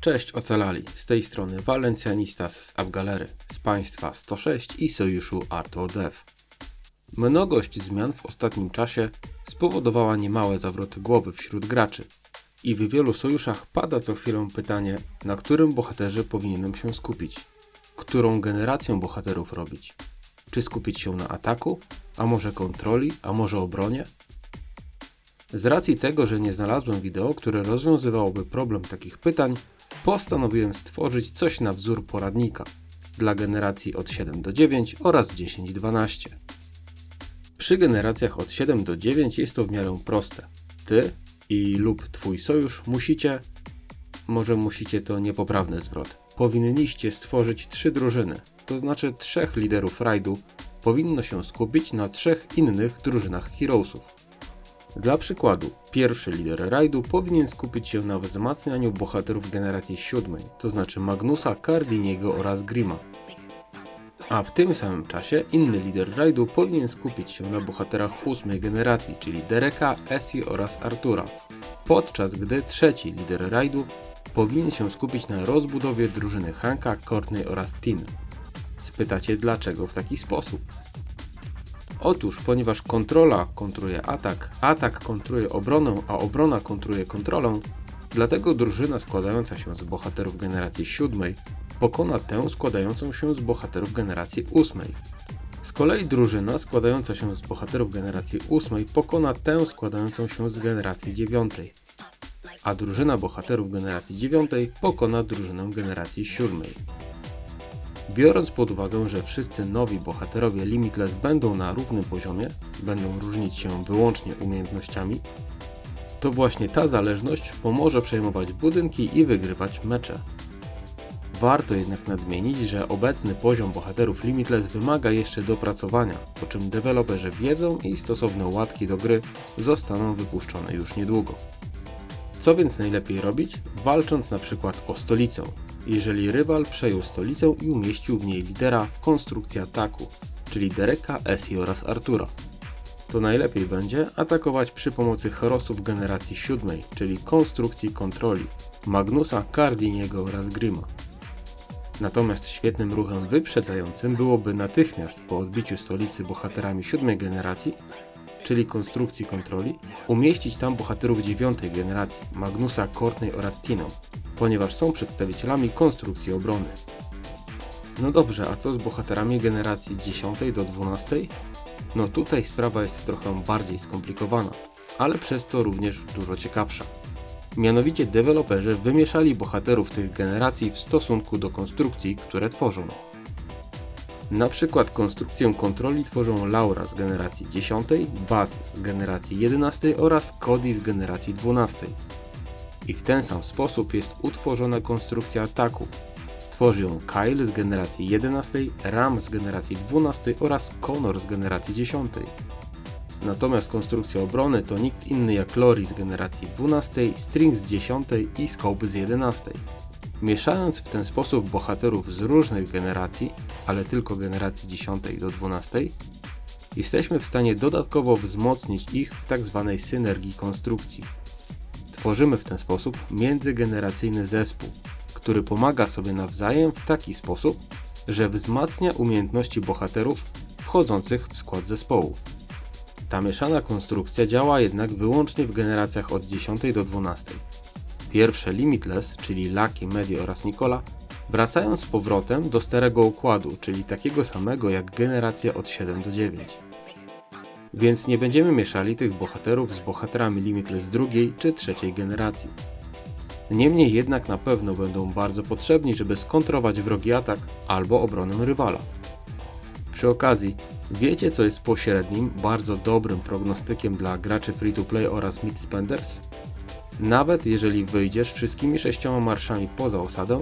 Cześć ocalali, z tej strony Valencianistas z AppGalery, z państwa 106 i sojuszu ArtOdev. Mnogość zmian w ostatnim czasie spowodowała niemałe zawroty głowy wśród graczy i w wielu sojuszach pada co chwilę pytanie, na którym bohaterze powinienem się skupić, którą generację bohaterów robić, czy skupić się na ataku, a może kontroli, a może obronie? Z racji tego, że nie znalazłem wideo, które rozwiązywałoby problem takich pytań, postanowiłem stworzyć coś na wzór poradnika dla generacji od 7 do 9 oraz 10-12. Przy generacjach od 7 do 9 jest to w miarę proste. Ty lub twój sojusz musicie to niepoprawny zwrot. Powinniście stworzyć 3 drużyny, to znaczy 3 liderów rajdu powinno się skupić na 3 innych drużynach heroesów. Dla przykładu, pierwszy lider rajdu powinien skupić się na wzmacnianiu bohaterów generacji 7, to znaczy Magnusa, Cardiniego oraz Grima. A w tym samym czasie inny lider rajdu powinien skupić się na bohaterach 8 generacji, czyli Dereka, Essie oraz Artura. Podczas gdy trzeci lider rajdu powinien się skupić na rozbudowie drużyny Hanka, Courtney oraz Tin. Spytacie, dlaczego w taki sposób? Otóż, ponieważ kontrola kontruje atak, atak kontruje obronę, a obrona kontruje kontrolę, dlatego drużyna składająca się z bohaterów generacji 7 pokona tę składającą się z bohaterów generacji 8. Z kolei drużyna składająca się z bohaterów generacji 8 pokona tę składającą się z generacji 9. A drużyna bohaterów generacji 9 pokona drużynę generacji 7. Biorąc pod uwagę, że wszyscy nowi bohaterowie Limitless będą na równym poziomie, będą różnić się wyłącznie umiejętnościami, to właśnie ta zależność pomoże przejmować budynki i wygrywać mecze. Warto jednak nadmienić, że obecny poziom bohaterów Limitless wymaga jeszcze dopracowania, po czym deweloperzy wiedzą i stosowne łatki do gry zostaną wypuszczone już niedługo. Co więc najlepiej robić? Walcząc na przykład o stolicę. Jeżeli rywal przejął stolicę i umieścił w niej lidera w konstrukcji ataku, czyli Dereka, Essie oraz Artura, to najlepiej będzie atakować przy pomocy heroesów generacji 7, czyli konstrukcji kontroli, Magnusa, Cardiniego oraz Grima. Natomiast świetnym ruchem wyprzedzającym byłoby natychmiast po odbiciu stolicy bohaterami 7 generacji, czyli konstrukcji kontroli, umieścić tam bohaterów 9 generacji, Magnusa, Courtney oraz Tinę, ponieważ są przedstawicielami konstrukcji obrony. No dobrze, a co z bohaterami generacji 10 do 12? No tutaj sprawa jest trochę bardziej skomplikowana, ale przez to również dużo ciekawsza. Mianowicie deweloperzy wymieszali bohaterów tych generacji w stosunku do konstrukcji, które tworzą. Na przykład konstrukcję kontroli tworzą Laura z generacji 10, Buzz z generacji 11 oraz Cody z generacji 12. I w ten sam sposób jest utworzona konstrukcja ataku. Tworzy ją Kyle z generacji 11, Ram z generacji 12 oraz Connor z generacji 10. Natomiast konstrukcja obrony to nikt inny jak Lori z generacji 12, String z 10 i Scope z 11. Mieszając w ten sposób bohaterów z różnych generacji, ale tylko generacji 10 do 12, jesteśmy w stanie dodatkowo wzmocnić ich w tzw. synergii konstrukcji. Tworzymy w ten sposób międzygeneracyjny zespół, który pomaga sobie nawzajem w taki sposób, że wzmacnia umiejętności bohaterów wchodzących w skład zespołu. Ta mieszana konstrukcja działa jednak wyłącznie w generacjach od 10 do 12. Pierwsze Limitless, czyli Lucky, Medi oraz Nicola, wracają z powrotem do starego układu, czyli takiego samego jak generacja od 7 do 9. Więc nie będziemy mieszali tych bohaterów z bohaterami Limitless drugiej czy trzeciej generacji. Niemniej jednak na pewno będą bardzo potrzebni, żeby skontrować wrogi atak albo obronę rywala. Przy okazji, wiecie co jest pośrednim, bardzo dobrym prognostykiem dla graczy free-to-play oraz mid-spenders? Nawet jeżeli wyjdziesz wszystkimi 6 marszami poza osadę,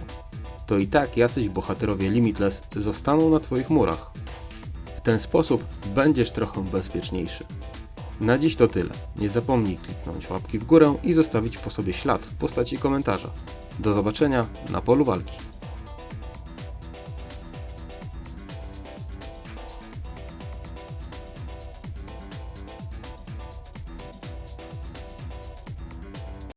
to i tak jacyś bohaterowie Limitless zostaną na twoich murach. W ten sposób będziesz trochę bezpieczniejszy. Na dziś to tyle. Nie zapomnij kliknąć łapki w górę i zostawić po sobie ślad w postaci komentarza. Do zobaczenia na polu walki.